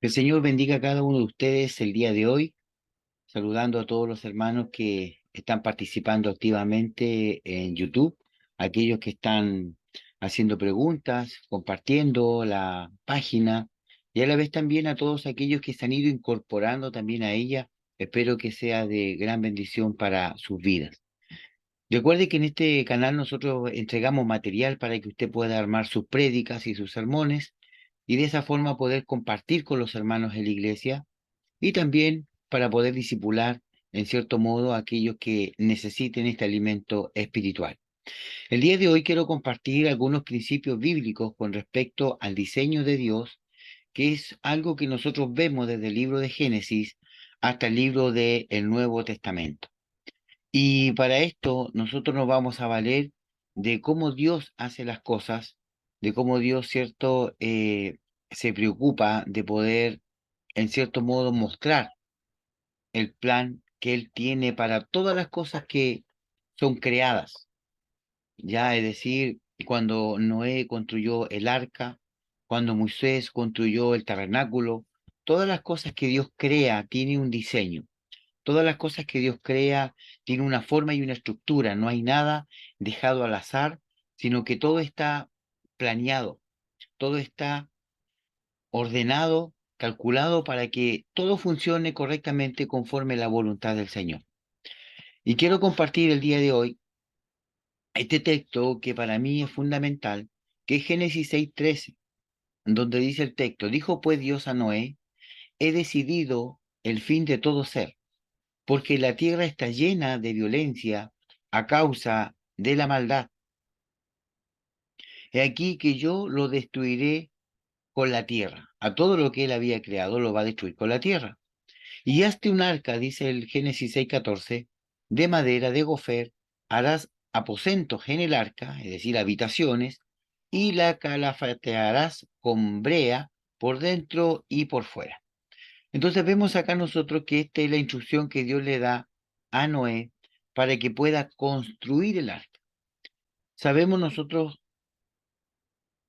Que el Señor bendiga a cada uno de ustedes el día de hoy, saludando a todos los hermanos que están participando activamente en YouTube, aquellos que están haciendo preguntas, compartiendo la página y a la vez también a todos aquellos que se han ido incorporando también a ella. Espero que sea de gran bendición para sus vidas. Recuerde que en este canal nosotros entregamos material para que usted pueda armar sus prédicas y sus sermones y de esa forma poder compartir con los hermanos en la iglesia y también para poder disipular en cierto modo a aquellos que necesiten este alimento espiritual. El día de hoy quiero compartir algunos principios bíblicos con respecto al diseño de Dios, que es algo que nosotros vemos desde el libro de Génesis hasta el libro del Nuevo Testamento. Y para esto nosotros nos vamos a valer de cómo Dios hace las cosas, de cómo Dios, cierto, se preocupa de poder, en cierto modo, mostrar el plan que Él tiene para todas las cosas que son creadas. Ya, es decir, cuando Noé construyó el arca, cuando Moisés construyó el tabernáculo, todas las cosas que Dios crea tienen un diseño. Todas las cosas que Dios crea tienen una forma y una estructura. No hay nada dejado al azar, sino que todo está planeado, todo está ordenado, calculado para que todo funcione correctamente conforme a la voluntad del Señor. Y quiero compartir el día de hoy este texto que para mí es fundamental, que es Génesis 6:13, donde dice el texto: dijo pues Dios a Noé, he decidido el fin de todo ser, porque la tierra está llena de violencia a causa de la maldad. He aquí que yo lo destruiré con la tierra. A todo lo que él había creado lo va a destruir con la tierra. Y hazte un arca, dice el Génesis 6:14, de madera de gofer, harás aposentos en el arca, es decir, habitaciones, y la calafatearás con brea por dentro y por fuera. Entonces vemos acá nosotros que esta es la instrucción que Dios le da a Noé para que pueda construir el arca. Sabemos nosotros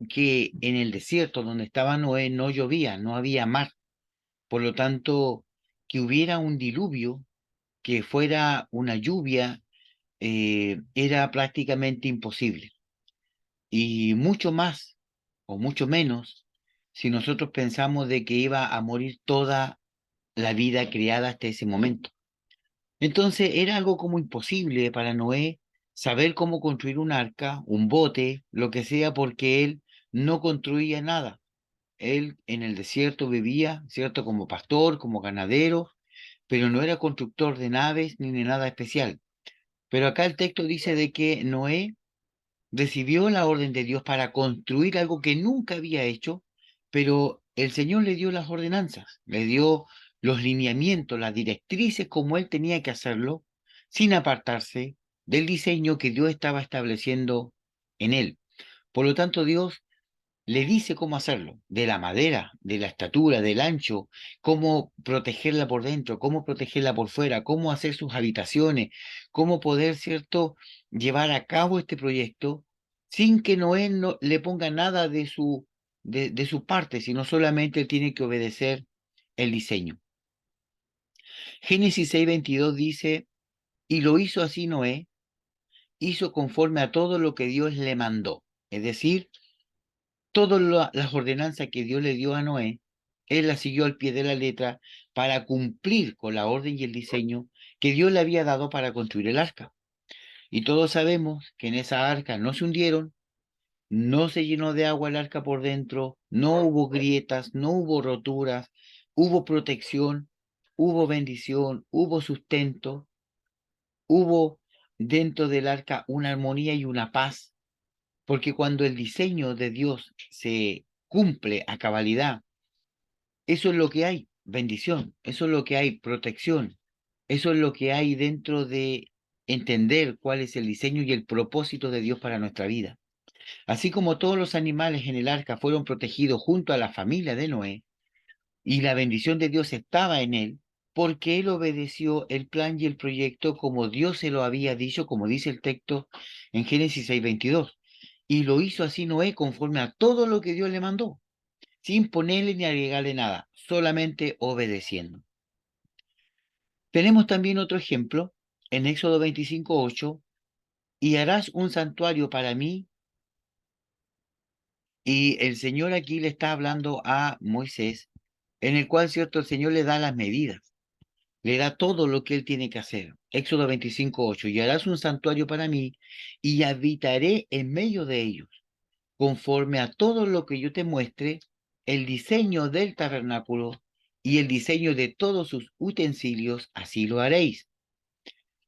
que en el desierto donde estaba Noé no llovía, no había mar. Por lo tanto, que hubiera un diluvio, que fuera una lluvia, era prácticamente imposible. Y mucho más o mucho menos si nosotros pensamos de que iba a morir toda la vida creada hasta ese momento. Entonces era algo como imposible para Noé saber cómo construir un arca, un bote, lo que sea, porque él no construía nada. Él en el desierto vivía, ¿cierto? Como pastor, como ganadero, pero no era constructor de naves ni de nada especial. Pero acá el texto dice de que Noé recibió la orden de Dios para construir algo que nunca había hecho, pero el Señor le dio las ordenanzas, le dio los lineamientos, las directrices como él tenía que hacerlo, sin apartarse del diseño que Dios estaba estableciendo en él. Por lo tanto, Dios le dice cómo hacerlo, de la madera, de la estatura, del ancho, cómo protegerla por dentro, cómo protegerla por fuera, cómo hacer sus habitaciones, cómo poder, ¿cierto?, llevar a cabo este proyecto sin que Noé no le ponga nada de su parte, sino solamente él tiene que obedecer el diseño. Génesis 6:22 dice, y lo hizo así Noé, hizo conforme a todo lo que Dios le mandó. Es decir, todas las ordenanzas que Dios le dio a Noé, él las siguió al pie de la letra para cumplir con la orden y el diseño que Dios le había dado para construir el arca. Y todos sabemos que en esa arca no se hundieron, no se llenó de agua el arca por dentro, no hubo grietas, no hubo roturas, hubo protección, hubo bendición, hubo sustento, hubo dentro del arca una armonía y una paz, porque cuando el diseño de Dios se cumple a cabalidad, eso es lo que hay, bendición, eso es lo que hay, protección, eso es lo que hay dentro de entender cuál es el diseño y el propósito de Dios para nuestra vida. Así como todos los animales en el arca fueron protegidos junto a la familia de Noé y la bendición de Dios estaba en él, porque él obedeció el plan y el proyecto como Dios se lo había dicho, como dice el texto en Génesis 6:22. Y lo hizo así Noé conforme a todo lo que Dios le mandó. sin ponerle ni agregarle nada, solamente obedeciendo. Tenemos también otro ejemplo en Éxodo 25:8, y harás un santuario para mí. Y el Señor aquí le está hablando a Moisés, en el cual, cierto, el Señor le da las medidas, le da todo lo que él tiene que hacer. Éxodo 25:8, y harás un santuario para mí, y habitaré en medio de ellos, conforme a todo lo que yo te muestre, el diseño del tabernáculo y el diseño de todos sus utensilios, así lo haréis.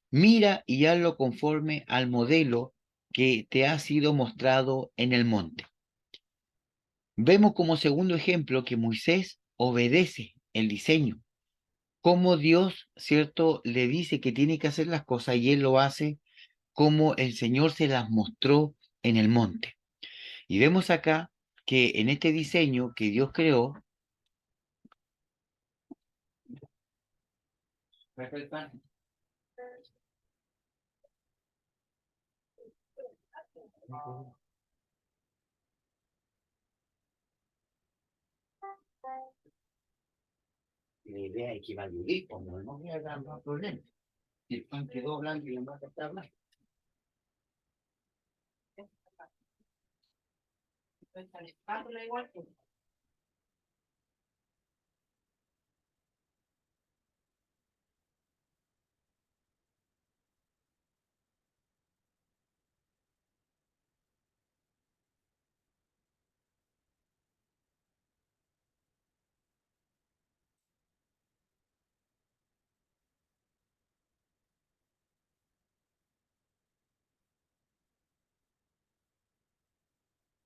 Mira y hazlo conforme al modelo que te ha sido mostrado en el monte. Vemos como segundo ejemplo que Moisés obedece el diseño, como Dios, ¿cierto?, le dice que tiene que hacer las cosas y él lo hace como el Señor se las mostró en el monte. Y vemos acá que en este diseño que Dios creó, la idea es que va a vivir, como no voy a dar más problemas. Si el pan quedó blanco y la vaca está blanca.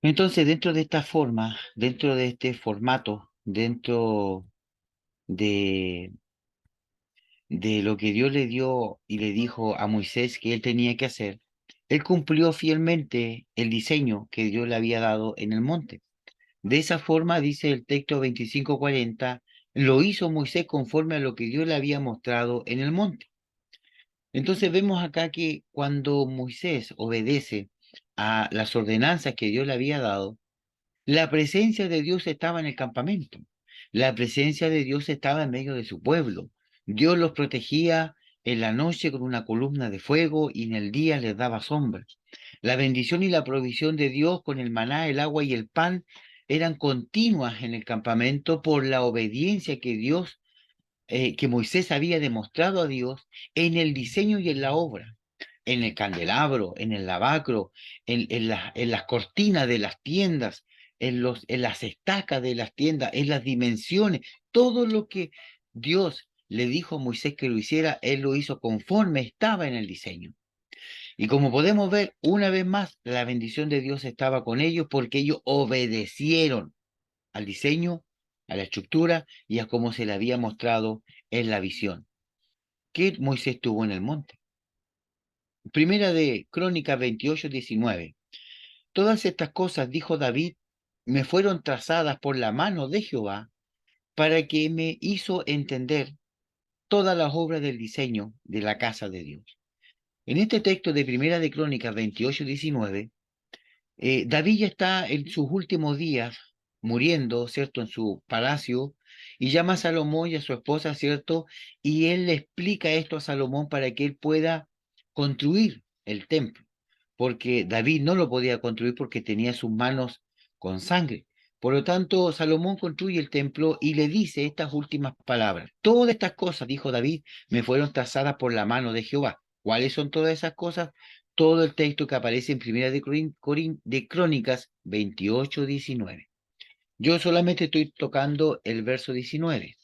Entonces, dentro de esta forma, dentro de este formato, dentro de, de lo que Dios le dio y le dijo a Moisés que él tenía que hacer, él cumplió fielmente el diseño que Dios le había dado en el monte. De esa forma, dice el texto 25:40, lo hizo Moisés conforme a lo que Dios le había mostrado en el monte. Entonces vemos acá que cuando Moisés obedece a las ordenanzas que Dios le había dado, la presencia de Dios estaba en el campamento. La presencia de Dios estaba en medio de su pueblo. Dios los protegía en la noche con una columna de fuego y en el día les daba sombra. La bendición y la provisión de Dios con el maná, el agua y el pan eran continuas en el campamento por la obediencia que Moisés había demostrado a Dios en el diseño y en la obra, en el candelabro, en el lavacro, en las cortinas de las tiendas, en las estacas de las tiendas, en las dimensiones, todo lo que Dios le dijo a Moisés que lo hiciera, él lo hizo conforme estaba en el diseño. Y como podemos ver, una vez más, la bendición de Dios estaba con ellos porque ellos obedecieron al diseño, a la estructura y a cómo se le había mostrado en la visión que Moisés tuvo en el monte. Primera de Crónicas 28:19. Todas estas cosas, dijo David, me fueron trazadas por la mano de Jehová para que me hizo entender todas las obras del diseño de la casa de Dios. En este texto de Primera de Crónicas 28:19, David ya está en sus últimos días muriendo, ¿cierto?, en su palacio, y llama a Salomón y a su esposa, ¿cierto? Y él le explica esto a Salomón para que él pueda construir el templo, porque David no lo podía construir porque tenía sus manos con sangre. Por lo tanto, Salomón construye el templo y le dice estas últimas palabras. Todas estas cosas, dijo David, me fueron trazadas por la mano de Jehová. ¿Cuáles son todas esas cosas? Todo el texto que aparece en Primera de Crónicas 28:19. Yo solamente estoy tocando el verso 19.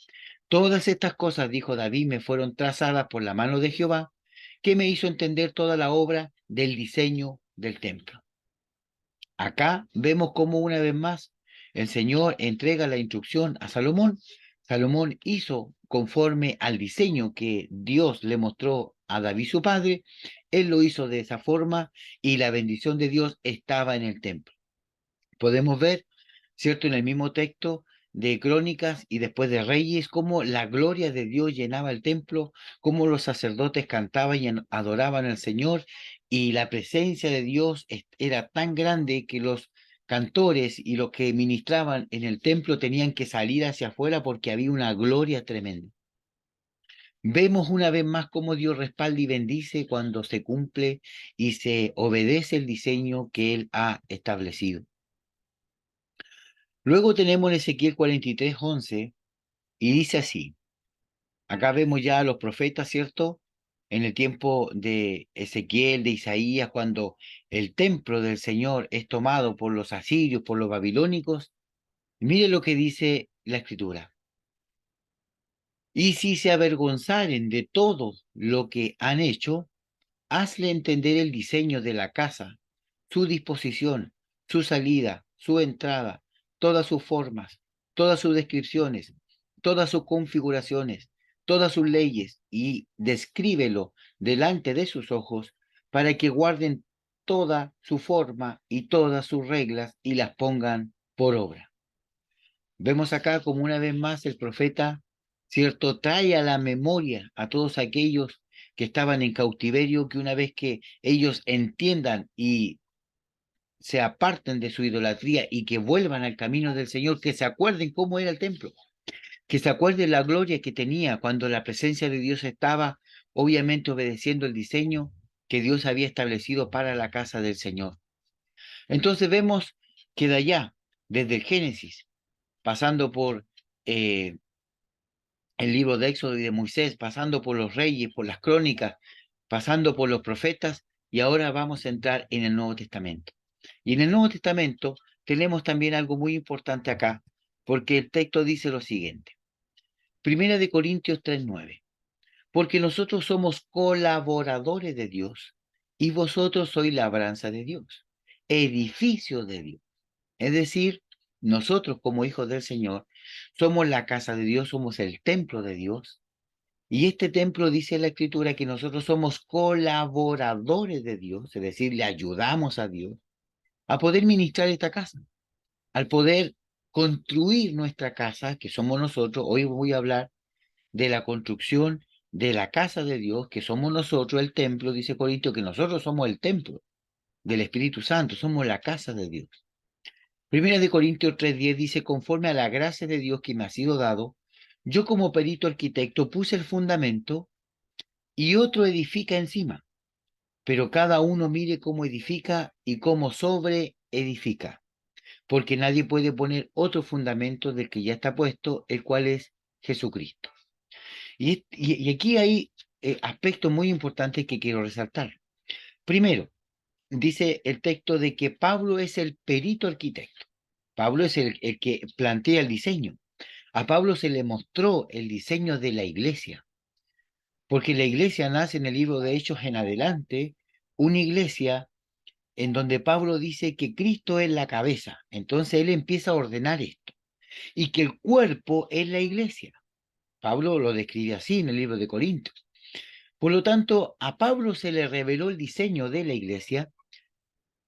Todas estas cosas, dijo David, me fueron trazadas por la mano de Jehová, que me hizo entender toda la obra del diseño del templo. Acá vemos cómo una vez más el Señor entrega la instrucción a Salomón. Salomón hizo conforme al diseño que Dios le mostró a David su padre. Él lo hizo de esa forma y la bendición de Dios estaba en el templo. Podemos ver, ¿cierto?, en el mismo texto de Crónicas y después de Reyes, cómo la gloria de Dios llenaba el templo, cómo los sacerdotes cantaban y adoraban al Señor, y la presencia de Dios era tan grande que los cantores y los que ministraban en el templo tenían que salir hacia afuera porque había una gloria tremenda. Vemos una vez más cómo Dios respalda y bendice cuando se cumple y se obedece el diseño que Él ha establecido. Luego tenemos en Ezequiel 43:11 y dice así. Acá vemos ya a los profetas, ¿cierto? En el tiempo de Ezequiel, de Isaías, cuando el templo del Señor es tomado por los asirios, por los babilónicos. Mire lo que dice la Escritura. Y si se avergonzaren de todo lo que han hecho, hazle entender el diseño de la casa, su disposición, su salida, su entrada, todas sus formas, todas sus descripciones, todas sus configuraciones, todas sus leyes, y descríbelo delante de sus ojos para que guarden toda su forma y todas sus reglas y las pongan por obra. Vemos acá como una vez más el profeta, ¿cierto?, trae a la memoria a todos aquellos que estaban en cautiverio, que una vez que ellos entiendan y se aparten de su idolatría y que vuelvan al camino del Señor, que se acuerden cómo era el templo, que se acuerden la gloria que tenía cuando la presencia de Dios estaba, obviamente obedeciendo el diseño que Dios había establecido para la casa del Señor. Entonces vemos que de allá, desde el Génesis, pasando por el libro de Éxodo y de Moisés, pasando por los reyes, por las crónicas, pasando por los profetas, y ahora vamos a entrar en el Nuevo Testamento. Y en el Nuevo Testamento tenemos también algo muy importante acá, porque el texto dice lo siguiente. Primera de Corintios 3:9. Porque nosotros somos colaboradores de Dios y vosotros sois labranza de Dios, edificio de Dios. Es decir, nosotros como hijos del Señor somos la casa de Dios, somos el templo de Dios. Y este templo dice la Escritura que nosotros somos colaboradores de Dios, es decir, le ayudamos a Dios a poder ministrar esta casa, al poder construir nuestra casa, que somos nosotros. Hoy voy a hablar de la construcción de la casa de Dios, que somos nosotros, el templo, dice Corintios, que nosotros somos el templo del Espíritu Santo, somos la casa de Dios. Primera de Corintios 3:10 dice, conforme a la gracia de Dios que me ha sido dado, yo como perito arquitecto puse el fundamento y otro edifica encima, pero cada uno mire cómo edifica y cómo sobre edifica, porque nadie puede poner otro fundamento del que ya está puesto, el cual es Jesucristo. Y aquí hay aspectos muy importantes que quiero resaltar. Primero, dice el texto de que Pablo es el perito arquitecto. Pablo es el que plantea el diseño. A Pablo se le mostró el diseño de la iglesia, porque la iglesia nace en el libro de Hechos en adelante, una iglesia en donde Pablo dice que Cristo es la cabeza. Entonces él empieza a ordenar esto, y que el cuerpo es la iglesia. Pablo lo describe así en el libro de Corintios. Por lo tanto, a Pablo se le reveló el diseño de la iglesia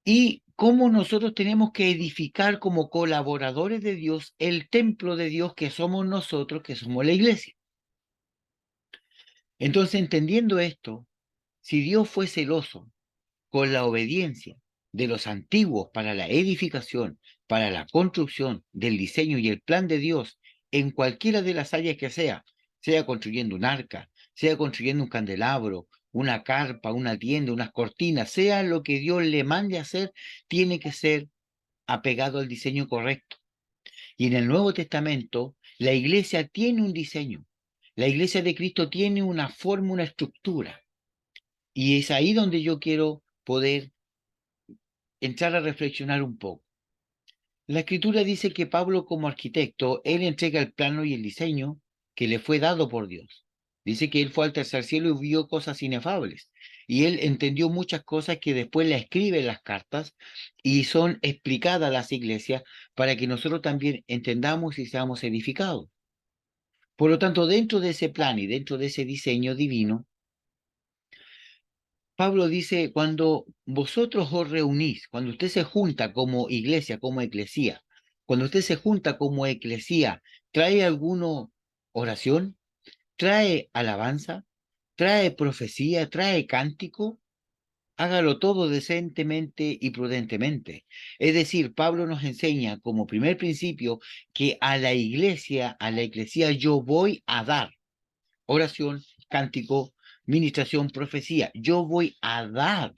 y cómo nosotros tenemos que edificar como colaboradores de Dios el templo de Dios que somos nosotros, que somos la iglesia. Entonces, entendiendo esto, si Dios fue celoso con la obediencia de los antiguos para la edificación, para la construcción del diseño y el plan de Dios en cualquiera de las áreas que sea construyendo un arca, sea construyendo un candelabro, una carpa, una tienda, unas cortinas, sea lo que Dios le mande a hacer, tiene que ser apegado al diseño correcto. Y en el Nuevo Testamento, la iglesia tiene un diseño. La iglesia de Cristo tiene una forma, una estructura. Y es ahí donde yo quiero poder entrar a reflexionar un poco. La Escritura dice que Pablo como arquitecto, él entrega el plano y el diseño que le fue dado por Dios. Dice que él fue al tercer cielo y vio cosas inefables. Y él entendió muchas cosas que después le escribe en las cartas y son explicadas a las iglesias para que nosotros también entendamos y seamos edificados. Por lo tanto, dentro de ese plan y dentro de ese diseño divino, Pablo dice, cuando vosotros os reunís, cuando usted se junta como iglesia, como eclesía, cuando usted se junta como eclesía, ¿trae alguna oración? ¿Trae alabanza? ¿Trae profecía? ¿Trae cántico? hágalo todo decentemente y prudentemente. Es decir, Pablo nos enseña como primer principio que a la eclesía yo voy a dar oración, cántico, ministración, profecía. Yo voy a dar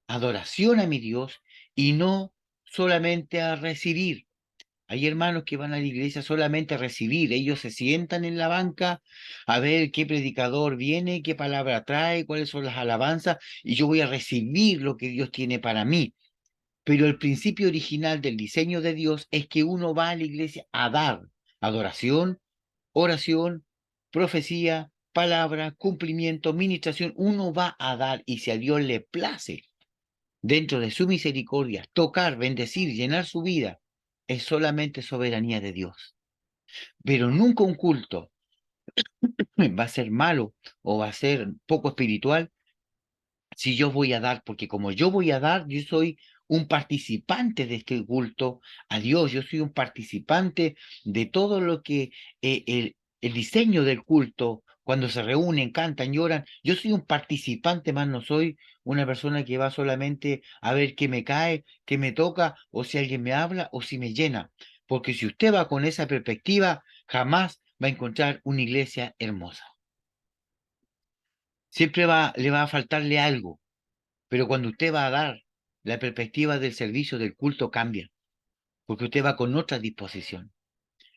adoración a mi Dios y no solamente a recibir. Hay hermanos que van a la iglesia solamente a recibir. Ellos se sientan en la banca a ver qué predicador viene, qué palabra trae, cuáles son las alabanzas, y yo voy a recibir lo que Dios tiene para mí. Pero el principio original del diseño de Dios es que uno va a la iglesia a dar adoración, oración, profecía, palabra, cumplimiento, ministración. Uno va a dar, y si a Dios le place, dentro de su misericordia, tocar, bendecir, llenar su vida, es solamente soberanía de Dios. Pero nunca un culto va a ser malo o va a ser poco espiritual si yo voy a dar, porque como yo voy a dar, yo soy un participante de este culto a Dios, yo soy un participante de todo lo que el diseño del culto, cuando se reúnen, cantan, lloran, yo soy un participante más, no soy una persona que va solamente a ver qué me cae, qué me toca, o si alguien me habla, o si me llena. Porque si usted va con esa perspectiva, jamás va a encontrar una iglesia hermosa. Siempre le va a faltarle algo. Pero cuando usted va a dar, la perspectiva del servicio del culto cambia, porque usted va con otra disposición.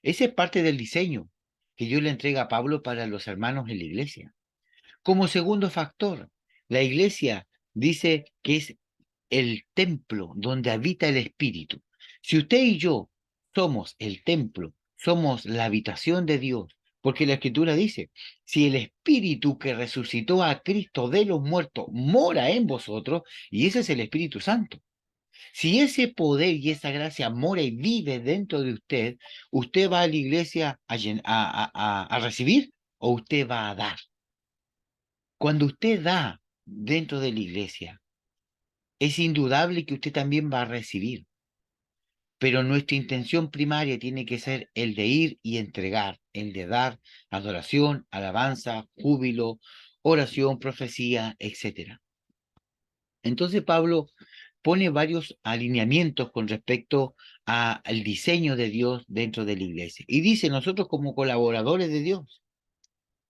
Ese es parte del diseño que Dios le entrega a Pablo para los hermanos en la iglesia. Como segundo factor, la iglesia dice que es el templo donde habita el Espíritu. Si usted y yo somos el templo, somos la habitación de Dios, porque la Escritura dice, si el Espíritu que resucitó a Cristo de los muertos mora en vosotros, y ese es el Espíritu Santo. Si ese poder y esa gracia mora y vive dentro de usted, ¿usted va a la iglesia a recibir o usted va a dar? Cuando usted da dentro de la iglesia, es indudable que usted también va a recibir, pero nuestra intención primaria tiene que ser el de ir y entregar, el de dar adoración, alabanza, júbilo, oración, profecía, etcétera. Entonces Pablo pone varios alineamientos con respecto al diseño de Dios dentro de la iglesia. Y dice, nosotros como colaboradores de Dios,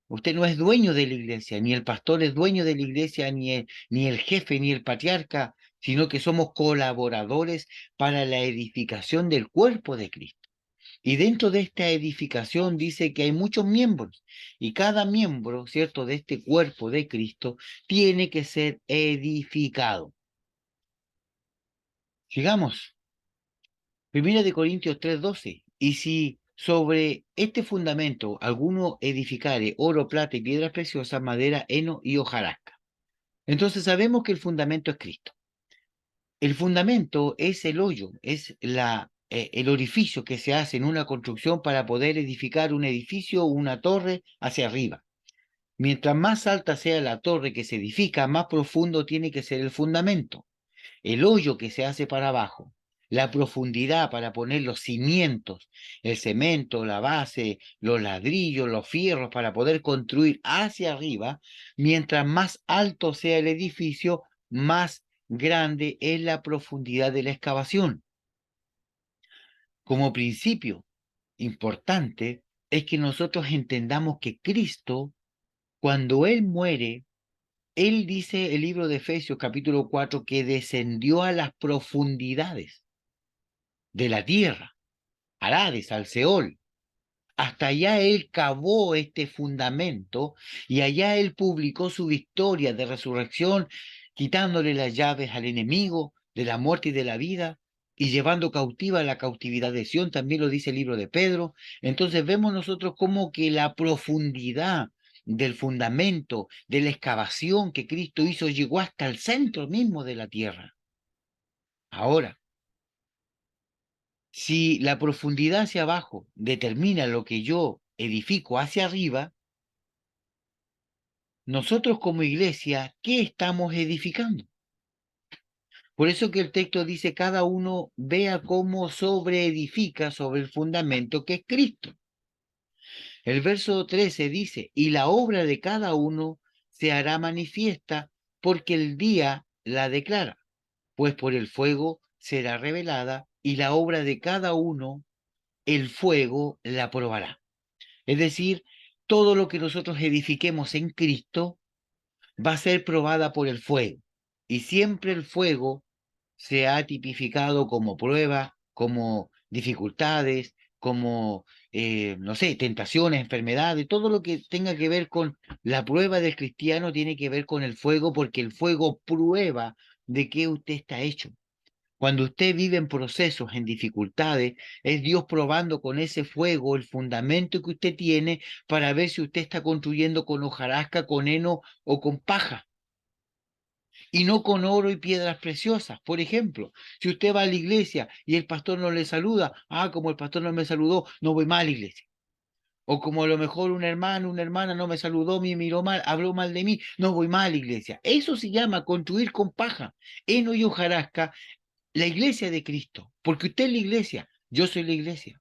usted no es dueño de la iglesia, ni el pastor es dueño de la iglesia, ni el jefe, ni el patriarca, sino que somos colaboradores para la edificación del cuerpo de Cristo. Y dentro de esta edificación dice que hay muchos miembros, y cada miembro, ¿cierto?, de este cuerpo de Cristo tiene que ser edificado. Sigamos. Primera de Corintios 3:12. Y si sobre este fundamento alguno edificare oro, plata y piedras preciosas, madera, heno y hojarasca. Entonces sabemos que el fundamento es Cristo. El fundamento es el hoyo, es el orificio que se hace en una construcción para poder edificar un edificio o una torre hacia arriba. Mientras más alta sea la torre que se edifica, más profundo tiene que ser el fundamento. El hoyo que se hace para abajo, la profundidad para poner los cimientos, el cemento, la base, los ladrillos, los fierros para poder construir hacia arriba, mientras más alto sea el edificio, más grande es la profundidad de la excavación. Como principio importante es que nosotros entendamos que Cristo, cuando Él muere, Él dice el libro de Efesios capítulo 4 que descendió a las profundidades de la tierra, al Hades, al Seol. Hasta allá él cavó este fundamento y allá él publicó su victoria de resurrección, quitándole las llaves al enemigo de la muerte y de la vida y llevando cautiva la cautividad de Sión, también lo dice el libro de Pedro. Entonces vemos nosotros como que la profundidad del fundamento, de la excavación que Cristo hizo, llegó hasta el centro mismo de la tierra. Ahora, si la profundidad hacia abajo determina lo que yo edifico hacia arriba, nosotros como iglesia, ¿qué estamos edificando? Por eso que el texto dice, cada uno vea cómo sobreedifica sobre el fundamento que es Cristo. El verso 13 dice, y la obra de cada uno se hará manifiesta porque el día la declara, pues por el fuego será revelada y la obra de cada uno, el fuego la probará. Es decir, todo lo que nosotros edifiquemos en Cristo va a ser probada por el fuego. Y siempre el fuego se ha tipificado como prueba, como dificultades, como, no sé, tentaciones, enfermedades, todo lo que tenga que ver con la prueba del cristiano tiene que ver con el fuego, porque el fuego prueba de qué usted está hecho. Cuando usted vive en procesos, en dificultades, es Dios probando con ese fuego el fundamento que usted tiene para ver si usted está construyendo con hojarasca, con heno o con paja, y no con oro y piedras preciosas. Por ejemplo, si usted va a la iglesia y el pastor no le saluda, como el pastor no me saludó, no voy más a la iglesia. O como a lo mejor un hermano, una hermana no me saludó, me miró mal, habló mal de mí, no voy más a la iglesia. Eso se llama construir con paja, heno y hojarasca, la iglesia de Cristo, porque usted es la iglesia, yo soy la iglesia.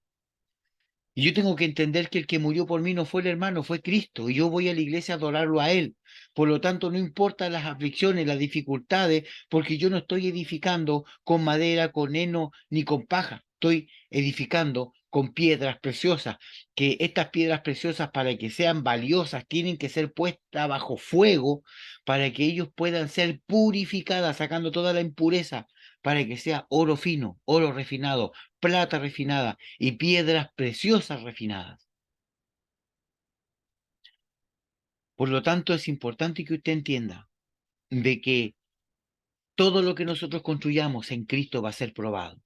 Y yo tengo que entender que el que murió por mí no fue el hermano, fue Cristo, y yo voy a la iglesia a adorarlo a Él. Por lo tanto, no importa las aflicciones, las dificultades, porque yo no estoy edificando con madera, con heno, ni con paja. Estoy edificando con piedras preciosas, que estas piedras preciosas, para que sean valiosas, tienen que ser puestas bajo fuego, para que ellos puedan ser purificadas, sacando toda la impureza, para que sea oro fino, oro refinado, plata refinada y piedras preciosas refinadas. Por lo tanto, es importante que usted entienda de que todo lo que nosotros construyamos en Cristo va a ser probado.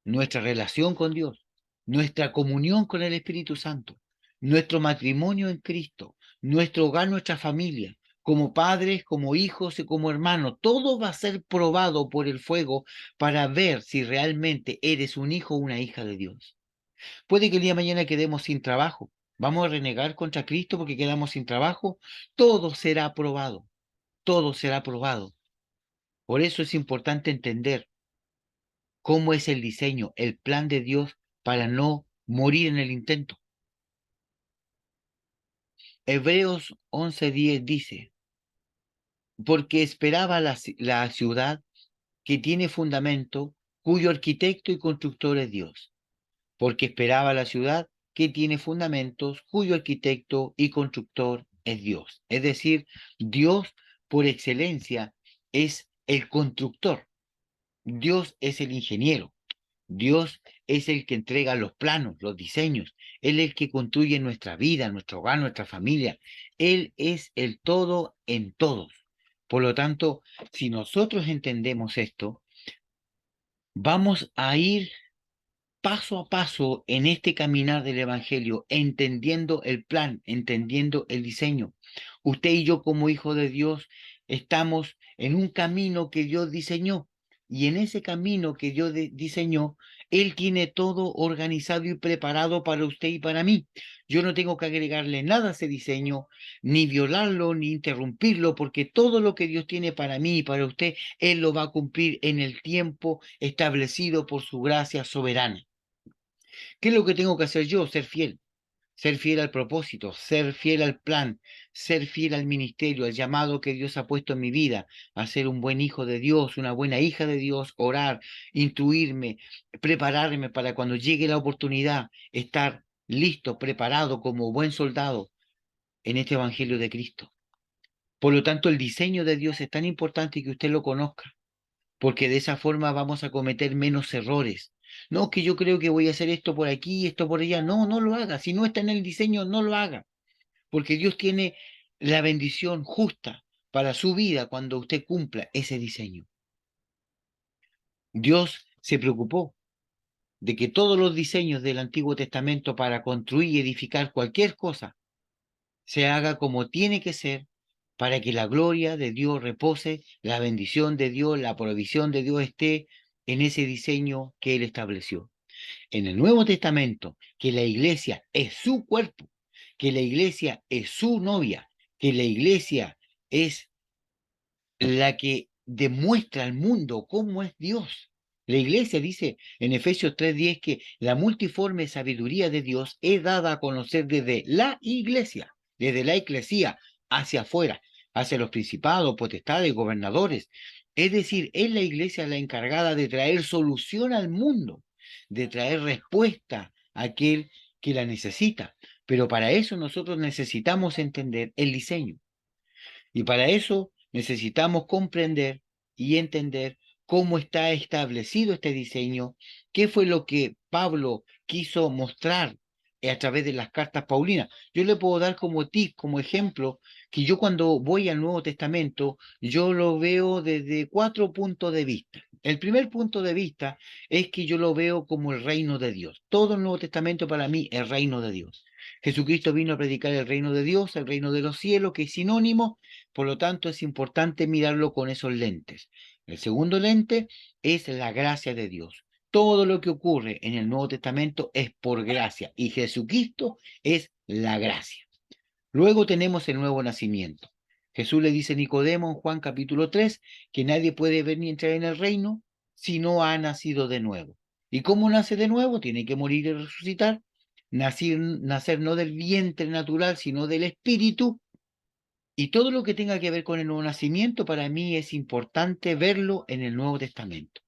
Nuestra relación con Dios, nuestra comunión con el Espíritu Santo, nuestro matrimonio en Cristo, nuestro hogar, nuestra familia, como padres, como hijos y como hermanos, todo va a ser probado por el fuego para ver si realmente eres un hijo o una hija de Dios. Puede que el día de mañana quedemos sin trabajo. ¿Vamos a renegar contra Cristo porque quedamos sin trabajo? Todo será aprobado, todo será aprobado. Por eso es importante entender cómo es el diseño, el plan de Dios para no morir en el intento. Hebreos 11:10 dice, porque esperaba la ciudad que tiene fundamento, cuyo arquitecto y constructor es Dios. Porque esperaba la ciudad que tiene fundamentos, cuyo arquitecto y constructor es Dios. Es decir, Dios por excelencia es el constructor, Dios es el ingeniero, Dios es el que entrega los planos, los diseños, Él es el que construye nuestra vida, nuestro hogar, nuestra familia. Él es el todo en todos. Por lo tanto, si nosotros entendemos esto, vamos a ir paso a paso en este caminar del Evangelio, entendiendo el plan, entendiendo el diseño. Usted y yo como hijo de Dios estamos en un camino que Dios diseñó, y en ese camino que Dios diseñó, Él tiene todo organizado y preparado para usted y para mí. Yo no tengo que agregarle nada a ese diseño, ni violarlo, ni interrumpirlo, porque todo lo que Dios tiene para mí y para usted, Él lo va a cumplir en el tiempo establecido por su gracia soberana. ¿Qué es lo que tengo que hacer yo? Ser fiel al propósito, ser fiel al plan, ser fiel al ministerio, al llamado que Dios ha puesto en mi vida, a ser un buen hijo de Dios, una buena hija de Dios, orar, instruirme, prepararme para cuando llegue la oportunidad, estar listo, preparado como buen soldado en este Evangelio de Cristo. Por lo tanto, el diseño de Dios es tan importante que usted lo conozca, porque de esa forma vamos a cometer menos errores. No, que yo creo que voy a hacer esto por aquí, esto por allá. No, no lo haga. Si no está en el diseño, no lo haga, porque Dios tiene la bendición justa para su vida cuando usted cumpla ese diseño. Dios se preocupó de que todos los diseños del Antiguo Testamento para construir y edificar cualquier cosa se haga como tiene que ser, para que la gloria de Dios repose, la bendición de Dios, la provisión de Dios esté en ese diseño que Él estableció. En el Nuevo Testamento, que la iglesia es su cuerpo, que la iglesia es su novia, que la iglesia es la que demuestra al mundo cómo es Dios. La iglesia dice en Efesios 3:10 que la multiforme sabiduría de Dios es dada a conocer desde la iglesia, desde la eclesía hacia afuera, hacia los principados, potestades, gobernadores. Es decir, es la iglesia la encargada de traer solución al mundo, de traer respuesta a aquel que la necesita. Pero para eso nosotros necesitamos entender el diseño. Y para eso necesitamos comprender y entender cómo está establecido este diseño, qué fue lo que Pablo quiso mostrar a través de las cartas paulinas. Yo le puedo dar como tip, como ejemplo, que yo cuando voy al Nuevo Testamento, yo lo veo desde 4 puntos de vista. El primer punto de vista es que yo lo veo como el reino de Dios. Todo el Nuevo Testamento para mí es reino de Dios. Jesucristo vino a predicar el reino de Dios, el reino de los cielos, que es sinónimo, por lo tanto, es importante mirarlo con esos lentes. El segundo lente es la gracia de Dios. Todo lo que ocurre en el Nuevo Testamento es por gracia y Jesucristo es la gracia. Luego tenemos el nuevo nacimiento. Jesús le dice a Nicodemo en Juan capítulo 3 que nadie puede ver ni entrar en el reino si no ha nacido de nuevo. ¿Y cómo nace de nuevo? Tiene que morir y resucitar. Nacer no del vientre natural, sino del espíritu, y todo lo que tenga que ver con el nuevo nacimiento, para mí es importante verlo en el Nuevo Testamento.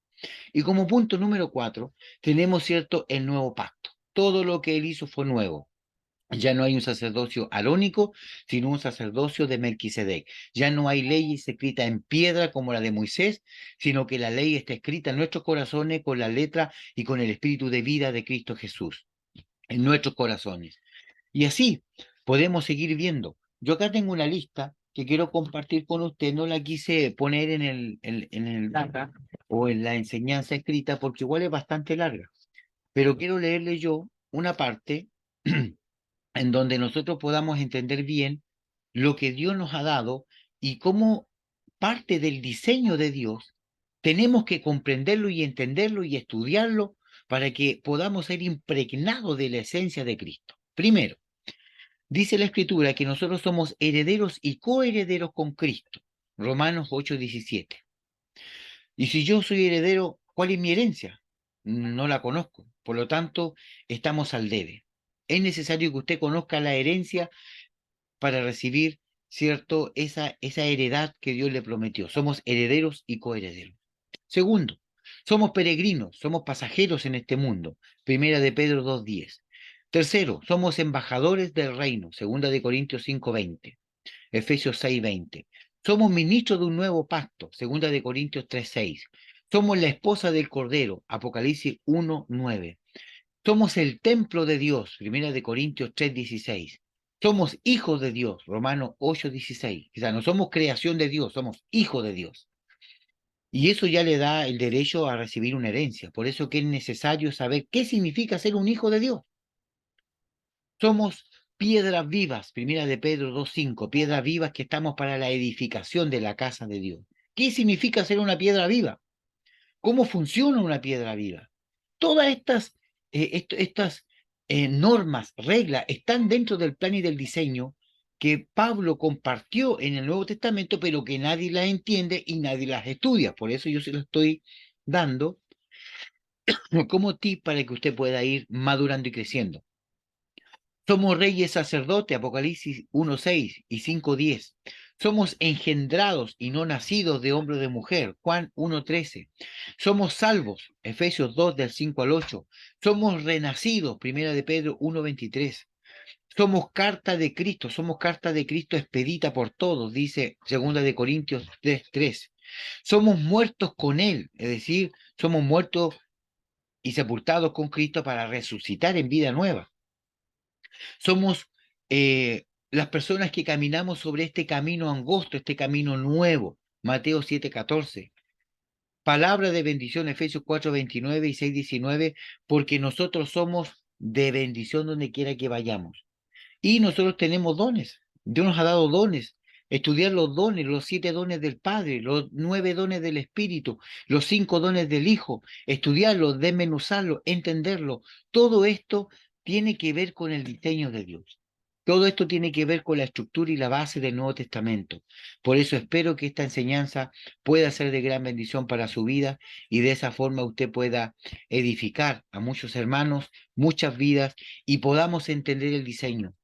Y como punto número 4, tenemos, ¿cierto?, el nuevo pacto. Todo lo que él hizo fue nuevo. Ya no hay un sacerdocio arónico, sino un sacerdocio de Melquisedec. Ya no hay leyes escritas en piedra como la de Moisés, sino que la ley está escrita en nuestros corazones con la letra y con el espíritu de vida de Cristo Jesús, en nuestros corazones. Y así podemos seguir viendo. Yo acá tengo una lista que quiero compartir con usted. No la quise poner en el data o en la enseñanza escrita porque igual es bastante larga. Pero quiero leerle yo una parte en donde nosotros podamos entender bien lo que Dios nos ha dado y cómo parte del diseño de Dios tenemos que comprenderlo y entenderlo y estudiarlo para que podamos ser impregnados de la esencia de Cristo. Primero, dice la Escritura que nosotros somos herederos y coherederos con Cristo. Romanos 8:17. Y si yo soy heredero, ¿cuál es mi herencia? No la conozco. Por lo tanto, estamos al debe. Es necesario que usted conozca la herencia para recibir, ¿cierto?, esa heredad que Dios le prometió. Somos herederos y coherederos. Segundo, somos peregrinos, somos pasajeros en este mundo. Primera de Pedro 2:10. Tercero, somos embajadores del reino. Segunda de Corintios 5:20. Efesios 6:20. Somos ministros de un nuevo pacto. Segunda de Corintios 3:6. Somos la esposa del Cordero. Apocalipsis 1:9. Somos el templo de Dios. Primera de Corintios 3:16. Somos hijos de Dios. Romanos 8:16. O sea, no somos creación de Dios, somos hijos de Dios. Y eso ya le da el derecho a recibir una herencia. Por eso que es necesario saber qué significa ser un hijo de Dios. Somos piedras vivas, primera de Pedro 2:5, piedras vivas que estamos para la edificación de la casa de Dios. ¿Qué significa ser una piedra viva? ¿Cómo funciona una piedra viva? Todas estas normas, reglas, están dentro del plan y del diseño que Pablo compartió en el Nuevo Testamento, pero que nadie las entiende y nadie las estudia. Por eso yo se lo estoy dando como tip para que usted pueda ir madurando y creciendo. Somos reyes sacerdotes, Apocalipsis 1:6 y 5:10. Somos engendrados y no nacidos de hombre o de mujer, Juan 1:13. Somos salvos, Efesios 2 del 5 al 8. Somos renacidos, primera de Pedro 1:23. Somos carta de Cristo expedita por todos, dice segunda de Corintios 3:3. Somos muertos con Él, es decir, somos muertos y sepultados con Cristo para resucitar en vida nueva. Somos las personas que caminamos sobre este camino angosto, este camino nuevo. Mateo 7:14. Palabra de bendición, Efesios 4:29 y 6:19, porque nosotros somos de bendición donde quiera que vayamos. Y nosotros tenemos dones. Dios nos ha dado dones. Estudiar los dones, los 7 dones del Padre, los 9 dones del Espíritu, los 5 dones del Hijo. Estudiarlos, desmenuzarlos, entenderlo. Todo esto tiene que ver con el diseño de Dios. Todo esto tiene que ver con la estructura y la base del Nuevo Testamento. Por eso espero que esta enseñanza pueda ser de gran bendición para su vida y de esa forma usted pueda edificar a muchos hermanos, muchas vidas y podamos entender el diseño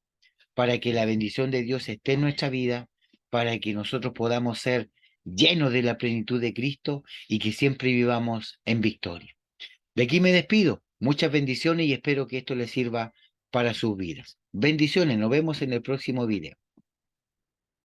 para que la bendición de Dios esté en nuestra vida, para que nosotros podamos ser llenos de la plenitud de Cristo y que siempre vivamos en victoria. De aquí me despido. Muchas bendiciones y espero que esto les sirva para sus vidas. Bendiciones, nos vemos en el próximo video.